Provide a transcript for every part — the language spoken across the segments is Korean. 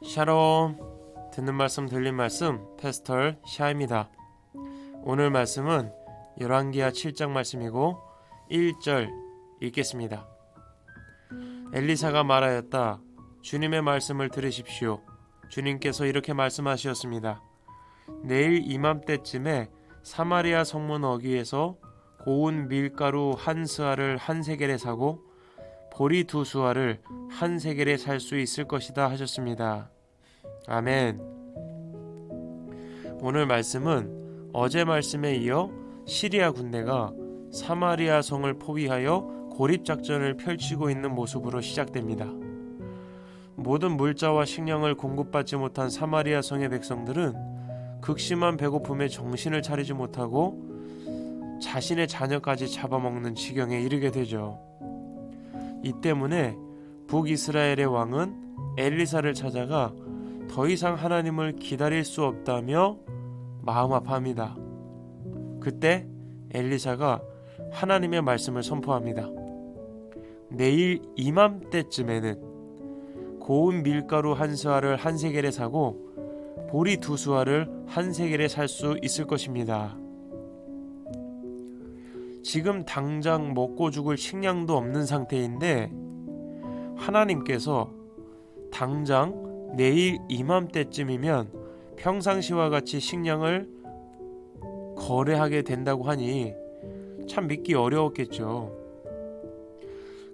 샬롬. 듣는 말씀 들린 말씀 패스터 샤입니다. 오늘 말씀은 열왕기하 7장 말씀이고 1절 읽겠습니다. 엘리사가 말하였다. 주님의 말씀을 들으십시오. 주님께서 이렇게 말씀하셨습니다. 내일 이맘때쯤에 사마리아 성문 어귀에서 고운 밀가루 한 스아를 한 세겔에 사고 보리 두 수아를 한 세겔에 살 수 있을 것이다 하셨습니다. 아멘. 오늘 말씀은 어제 말씀에 이어 시리아 군대가 사마리아 성을 포위하여 고립작전을 펼치고 있는 모습으로 시작됩니다. 모든 물자와 식량을 공급받지 못한 사마리아 성의 백성들은 극심한 배고픔에 정신을 차리지 못하고 자신의 자녀까지 잡아먹는 지경에 이르게 되죠. 이 때문에 북이스라엘의 왕은 엘리사를 찾아가 더 이상 하나님을 기다릴 수 없다며 마음 아파합니다. 그때 엘리사가 하나님의 말씀을 선포합니다. 내일 이맘때쯤에는 고운 밀가루 한 스아를 한 세겔에 사고 보리 두 수아를 한 세겔에 살 수 있을 것입니다. 지금 당장 먹고 죽을 식량도 없는 상태인데 하나님께서 당장 내일 이맘때쯤이면 평상시와 같이 식량을 거래하게 된다고 하니 참 믿기 어려웠겠죠.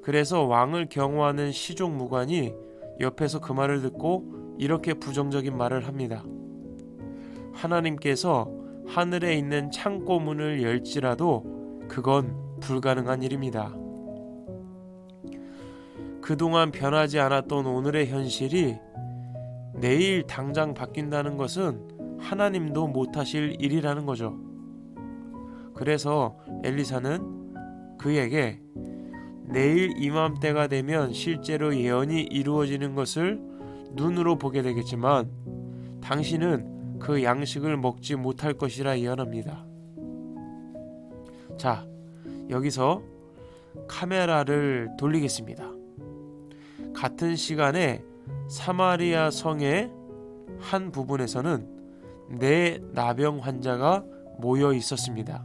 그래서 왕을 경호하는 시종 무관이 옆에서 그 말을 듣고 이렇게 부정적인 말을 합니다. 하나님께서 하늘에 있는 창고 문을 열지라도 그건 불가능한 일입니다. 그동안 변하지 않았던 오늘의 현실이 내일 당장 바뀐다는 것은 하나님도 못하실 일이라는 거죠. 그래서 엘리사는 그에게 내일 이맘때가 되면 실제로 예언이 이루어지는 것을 눈으로 보게 되겠지만 당신은 그 양식을 먹지 못할 것이라 예언합니다. 자, 여기서 카메라를 돌리겠습니다. 같은 시간에 사마리아 성의 한 부분에서는 네 나병 환자가 모여 있었습니다.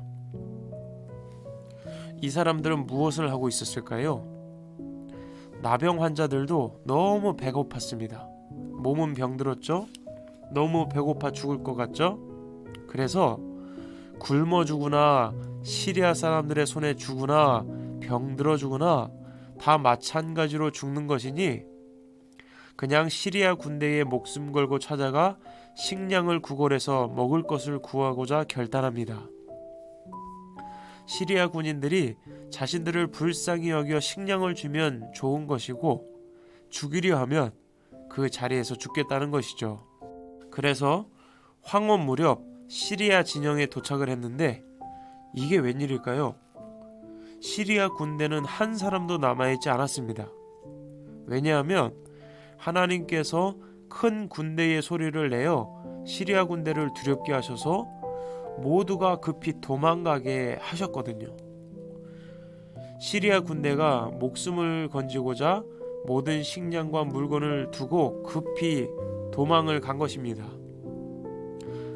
이 사람들은 무엇을 하고 있었을까요? 나병 환자들도 너무 배고팠습니다. 몸은 병들었죠? 너무 배고파 죽을 것 같죠? 그래서 굶어 죽으나 시리아 사람들의 손에 죽으나 병들어 죽으나 다 마찬가지로 죽는 것이니 그냥 시리아 군대에 목숨 걸고 찾아가 식량을 구걸해서 먹을 것을 구하고자 결단합니다. 시리아 군인들이 자신들을 불쌍히 여겨 식량을 주면 좋은 것이고 죽이려 하면 그 자리에서 죽겠다는 것이죠. 그래서 황혼 무렵 시리아 진영에 도착을 했는데 이게 웬일일까요? 시리아 군대는 한 사람도 남아있지 않았습니다. 왜냐하면 하나님께서 큰 군대의 소리를 내어 시리아 군대를 두렵게 하셔서 모두가 급히 도망가게 하셨거든요. 시리아 군대가 목숨을 건지고자 모든 식량과 물건을 두고 급히 도망을 간 것입니다.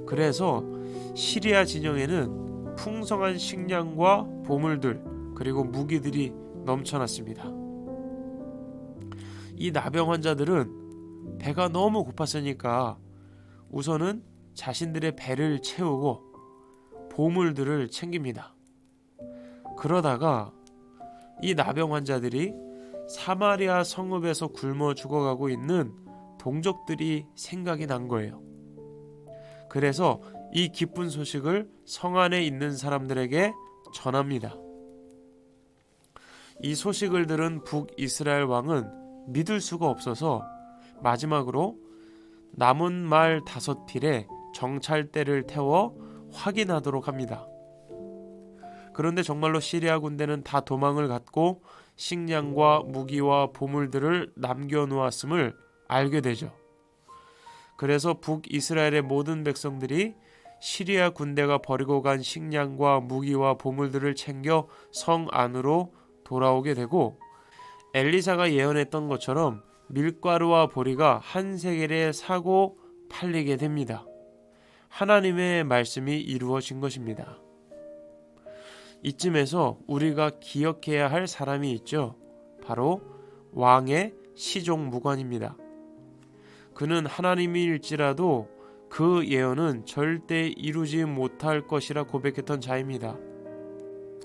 그래서 시리아 진영에는 풍성한 식량과 보물들 그리고 무기들이 넘쳐났습니다. 이 나병 환자들은 배가 너무 고팠으니까 우선은 자신들의 배를 채우고 보물들을 챙깁니다. 그러다가 이 나병 환자들이 사마리아 성읍에서 굶어 죽어가고 있는 동족들이 생각이 난 거예요. 그래서 이 기쁜 소식을 성 안에 있는 사람들에게 전합니다. 이 소식을 들은 북이스라엘 왕은 믿을 수가 없어서 마지막으로 남은 말 5필에 정찰대를 태워 확인하도록 합니다. 그런데 정말로 시리아 군대는 다 도망을 갔고 식량과 무기와 보물들을 남겨놓았음을 알게 되죠. 그래서 북이스라엘의 모든 백성들이 시리아 군대가 버리고 간 식량과 무기와 보물들을 챙겨 성 안으로 돌아오게 되고 엘리사가 예언했던 것처럼 밀가루와 보리가 한 세겔에 사고 팔리게 됩니다. 하나님의 말씀이 이루어진 것입니다. 이쯤에서 우리가 기억해야 할 사람이 있죠. 바로 왕의 시종무관입니다. 그는 하나님일지라도 그 예언은 절대 이루지 못할 것이라 고백했던 자입니다.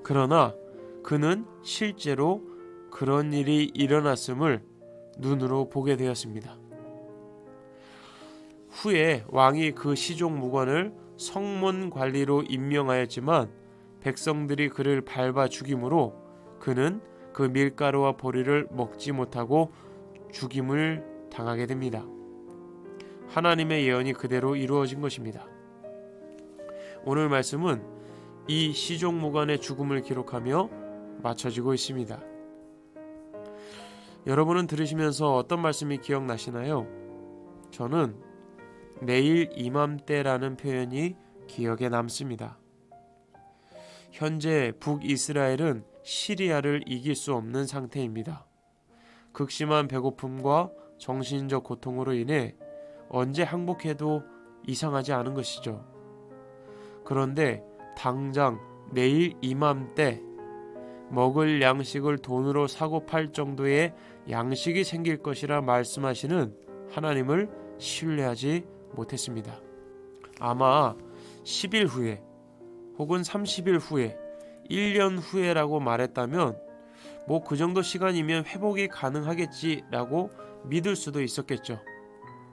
그러나 그는 실제로 그런 일이 일어났음을 눈으로 보게 되었습니다. 후에 왕이 그 시종무관을 성문 관리로 임명하였지만 백성들이 그를 밟아 죽임으로 그는 그 밀가루와 보리를 먹지 못하고 죽임을 당하게 됩니다. 하나님의 예언이 그대로 이루어진 것입니다. 오늘 말씀은 이 시종무관의 죽음을 기록하며 맞춰지고 있습니다. 여러분은 들으시면서 어떤 말씀이 기억나시나요? 저는 내일 이맘때라는 표현이 기억에 남습니다. 현재 북이스라엘은 시리아를 이길 수 없는 상태입니다. 극심한 배고픔과 정신적 고통으로 인해 언제 항복해도 이상하지 않은 것이죠. 그런데 당장 내일 이맘때 먹을 양식을 돈으로 사고 팔 정도의 양식이 생길 것이라 말씀하시는 하나님을 신뢰하지 못했습니다. 아마 10일 후에 혹은 30일 후에 1년 후에라고 말했다면 뭐 그 정도 시간이면 회복이 가능하겠지라고 믿을 수도 있었겠죠.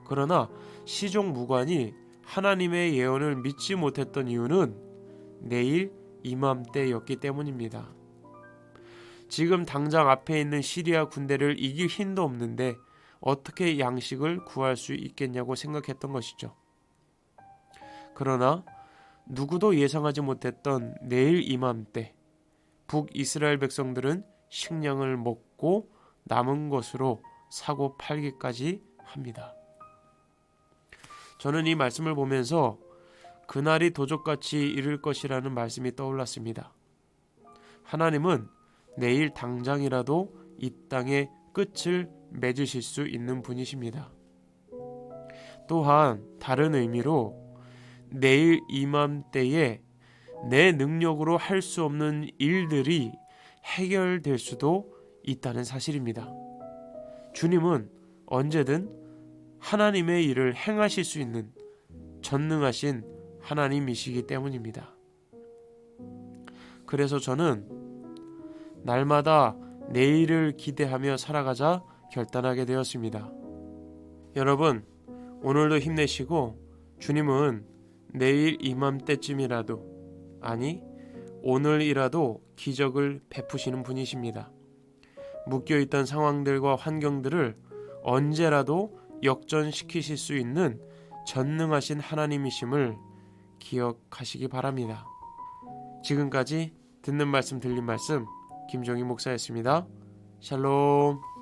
그러나 시종무관이 하나님의 예언을 믿지 못했던 이유는 내일 이맘때였기 때문입니다. 지금 당장 앞에 있는 시리아 군대를 이길 힘도 없는데 어떻게 양식을 구할 수 있겠냐고 생각했던 것이죠. 그러나 누구도 예상하지 못했던 내일 이맘때 북이스라엘 백성들은 식량을 먹고 남은 것으로 사고 팔기까지 합니다. 저는 이 말씀을 보면서 그날이 도적같이 이를 것이라는 말씀이 떠올랐습니다. 하나님은 내일 당장이라도 이 땅의 끝을 맺으실 수 있는 분이십니다. 또한 다른 의미로 내일 이맘때에 내 능력으로 할 수 없는 일들이 해결될 수도 있다는 사실입니다. 주님은 언제든 하나님의 일을 행하실 수 있는 전능하신 하나님이시기 때문입니다. 그래서 저는 날마다 내일을 기대하며 살아가자 결단하게 되었습니다. 여러분, 오늘도 힘내시고 주님은 내일 이맘때쯤이라도, 아니 오늘이라도 기적을 베푸시는 분이십니다. 묶여있던 상황들과 환경들을 언제라도 역전시키실 수 있는 전능하신 하나님이심을 기억하시기 바랍니다. 지금까지 듣는 말씀 들린 말씀 김종희 목사였습니다. 샬롬.